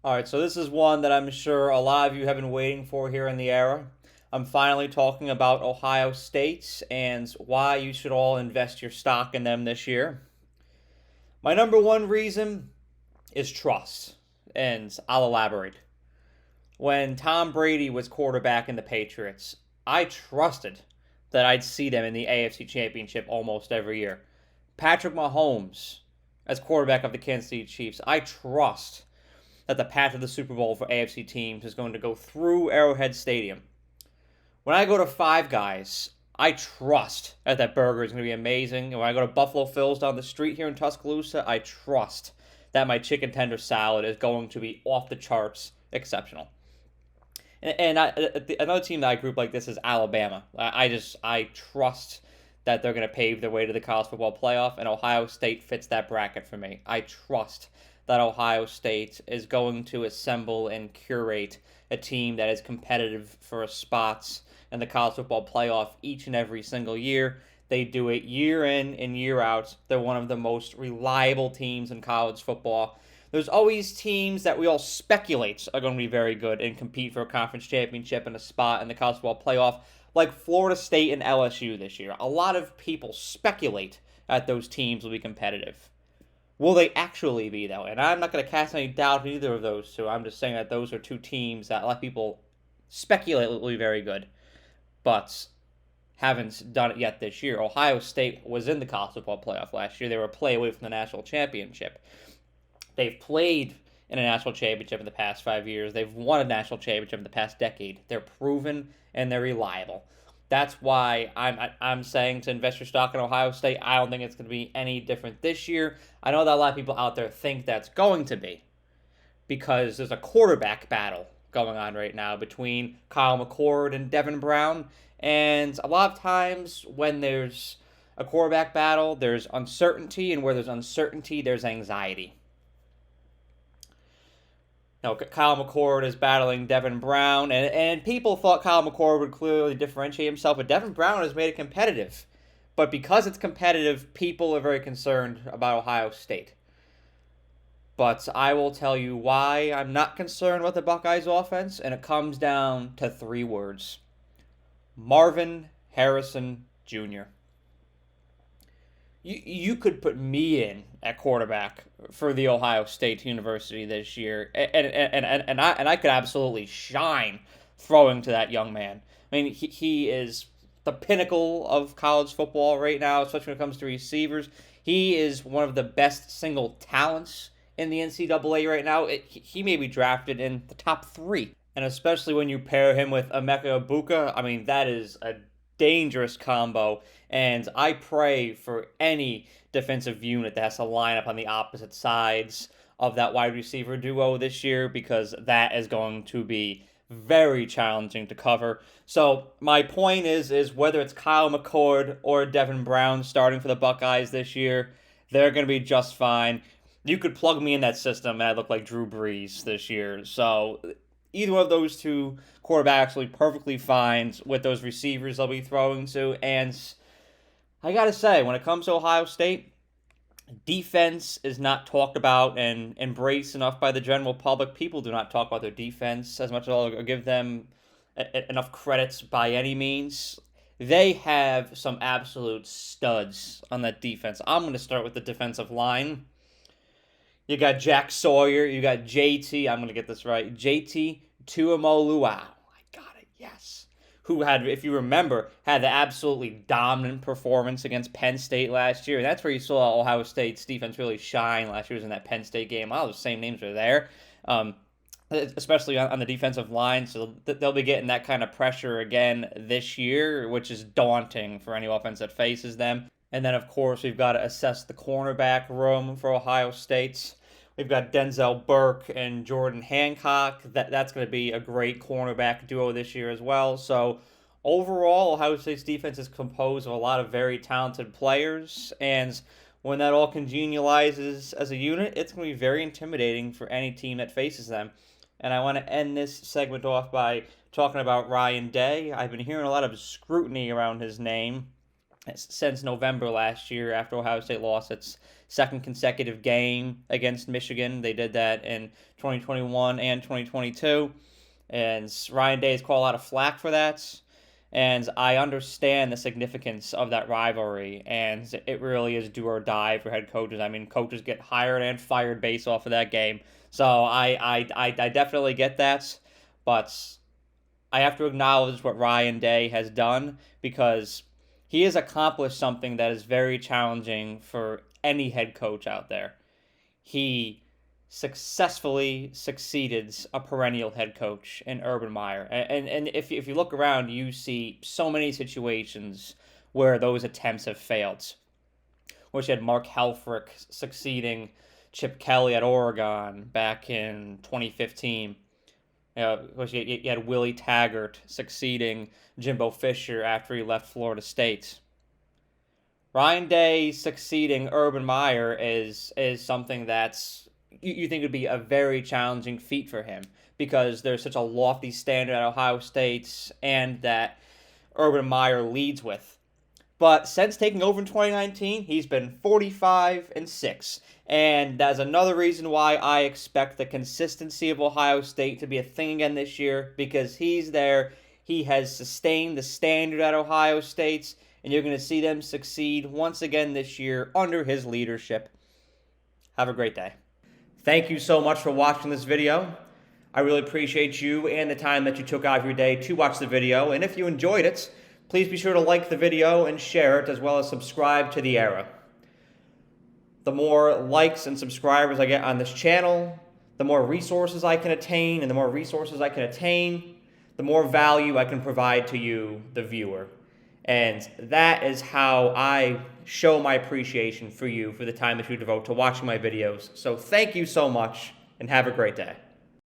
All right, so this is one that I'm sure a lot of you have been waiting for here in the era. I'm finally talking about Ohio State and why you should all invest your stock in them this year. My number one reason is trust, and I'll elaborate. When Tom Brady was quarterback in the Patriots, I trusted that I'd see them in the AFC Championship almost every year. Patrick Mahomes, as quarterback of the Kansas City Chiefs, I trust that the path to the Super Bowl for AFC teams is going to go through Arrowhead Stadium. When I go to Five Guys, I trust that burger is going to be amazing. And when I go to Buffalo Phil's down the street here in Tuscaloosa, I trust that my chicken tender salad is going to be off the charts exceptional. Another team that I group like this is Alabama. I trust that they're going to pave their way to the college football playoff, and Ohio State fits that bracket for me. I trust that Ohio State is going to assemble and curate a team that is competitive for spots in the college football playoff each and every single year. They do it year in and year out. They're one of the most reliable teams in college football. There's always teams that we all speculate are going to be very good and compete for a conference championship and a spot in the college football playoff, like Florida State and LSU this year. A lot of people speculate that those teams will be competitive. Will they actually be, though? And I'm not going to cast any doubt in either of those two. I'm just saying that those are two teams that a lot of people speculate will be very good, but haven't done it yet this year. Ohio State was in the college football playoff last year. They were a play away from the national championship. They've played in a national championship in the past 5 years. They've won a national championship in the past decade. They're proven and they're reliable. That's why I'm saying to invest your stock in Ohio State. I don't think it's going to be any different this year. I know that a lot of people out there think that's going to be because there's a quarterback battle going on right now between Kyle McCord and Devin Brown. And a lot of times when there's a quarterback battle, there's uncertainty, and where there's uncertainty, there's anxiety. Kyle McCord is battling Devin Brown, and people thought Kyle McCord would clearly differentiate himself, but Devin Brown has made it competitive. But because it's competitive, people are very concerned about Ohio State. But I will tell you why I'm not concerned about the Buckeyes offense, and it comes down to three words: Marvin Harrison Jr. You could put me in at quarterback for the Ohio State University this year, and I could absolutely shine throwing to that young man. I mean, he is the pinnacle of college football right now, especially when it comes to receivers. He is one of the best single talents in the NCAA right now. He may be drafted in the top three, and especially when you pair him with Emeka Egbuka, I mean, that is a dangerous combo, and I pray for any defensive unit that has to line up on the opposite sides of that wide receiver duo this year, because that is going to be very challenging to cover. So my point is whether it's Kyle McCord or Devin Brown starting for the Buckeyes this year, they're going to be just fine. You could plug me in that system and I look like Drew Brees this year. So either one of those two quarterbacks will be perfectly fine with those receivers they'll be throwing to. And I got to say, when it comes to Ohio State, defense is not talked about and embraced enough by the general public. People do not talk about their defense as much as I'll give them enough credits by any means. They have some absolute studs on that defense. I'm going to start with the defensive line. You got Jack Sawyer. You got JT. I'm going to get this right. JT Tuimoloau. I got it. Yes. Who had, if you remember, had the absolutely dominant performance against Penn State last year. And that's where you saw Ohio State's defense really shine last year, was in that Penn State game. All the same names are there, especially on the defensive line. So they'll be getting that kind of pressure again this year, which is daunting for any offense that faces them. And then, of course, we've got to assess the cornerback room for Ohio State. We've got Denzel Burke and Jordan Hancock. That's going to be a great cornerback duo this year as well. So overall, Ohio State's defense is composed of a lot of very talented players. And when that all congenializes as a unit, it's going to be very intimidating for any team that faces them. And I want to end this segment off by talking about Ryan Day. I've been hearing a lot of scrutiny around his name since November last year after Ohio State lost its second consecutive game against Michigan. They did that in 2021 and 2022. And Ryan Day has caught a lot of flack for that. And I understand the significance of that rivalry, and it really is do or die for head coaches. I mean, coaches get hired and fired based off of that game. So I definitely get that, but I have to acknowledge what Ryan Day has done because he has accomplished something that is very challenging for any head coach out there. He successfully succeeded a perennial head coach in Urban Meyer. And if you look around, you see so many situations where those attempts have failed. Which had Mark Helfrich succeeding Chip Kelly at Oregon back in 2015. Of course, you had Willie Taggart succeeding Jimbo Fisher after he left Florida State. Ryan Day succeeding Urban Meyer is something that's you think would be a very challenging feat for him because there's such a lofty standard at Ohio State and that Urban Meyer leads with. But since taking over in 2019, he's been 45-6. And that's another reason why I expect the consistency of Ohio State to be a thing again this year because he's there. He has sustained the standard at Ohio State, and you're going to see them succeed once again this year under his leadership. Have a great day. Thank you so much for watching this video. I really appreciate you and the time that you took out of your day to watch the video. And if you enjoyed it, please be sure to like the video and share it, as well as subscribe to The Era. The more likes and subscribers I get on this channel, the more resources I can attain, and the more resources I can attain, the more value I can provide to you, the viewer. And that is how I show my appreciation for you for the time that you devote to watching my videos. So thank you so much, and have a great day.